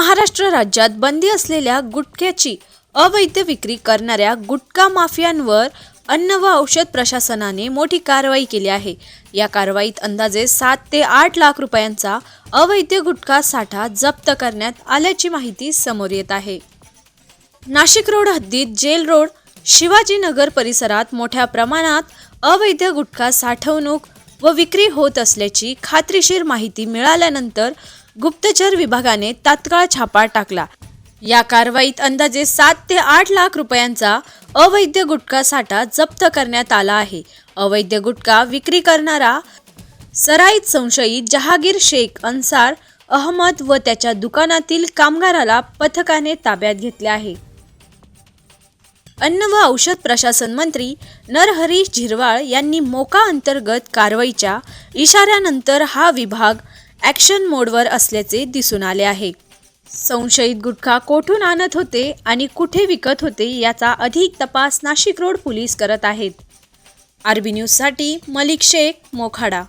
महाराष्ट्र राज्यात बंदी असलेल्या गुटख्याची अवैध विक्री करणाऱ्या गुटखा माफियांवर अन्न व औषध प्रशासनाने मोठी कारवाई केली आहे। या कारवाईत अंदाजे 7 ते 8 लाख रुपयांचा अवैध गुटखा साठा जप्त करण्यात आल्याची माहिती समोर येत आहे। नाशिक रोड हद्दीत जेल रोड शिवाजीनगर परिसरात मोठ्या प्रमाणात अवैध गुटखा साठवणूक व विक्री होत असल्याची खात्रीशीर माहिती मिळाल्यानंतर गुप्तचर विभागाने तात्काळ छापा टाकला। या कारवाईत अंदाजे 7 ते 8 लाख रुपयांचा अवैध गुटखा साठा जप्त करण्यात आला आहे। अवैध गुटखा विक्री करणारा सराईत संशयित जहागीर शेख अन्सार अहमद व त्याच्या दुकानातील कामगाराला पथकाने ताब्यात घेतले आहे। अन्न व औषध प्रशासन मंत्री नरहरी झिरवाळ यांनी मोका अंतर्गत कारवाईच्या इशाऱ्यानंतर हा विभाग ॲक्शन मोडवर असल्याचे दिसून आले आहे। संशयित गुटखा कोठून आणत होते आणि कुठे विकत होते याचा अधिक तपास नाशिक रोड पोलीस करत आहेत। आरबी न्यूजसाठी मलिक शेख, मोखाडा।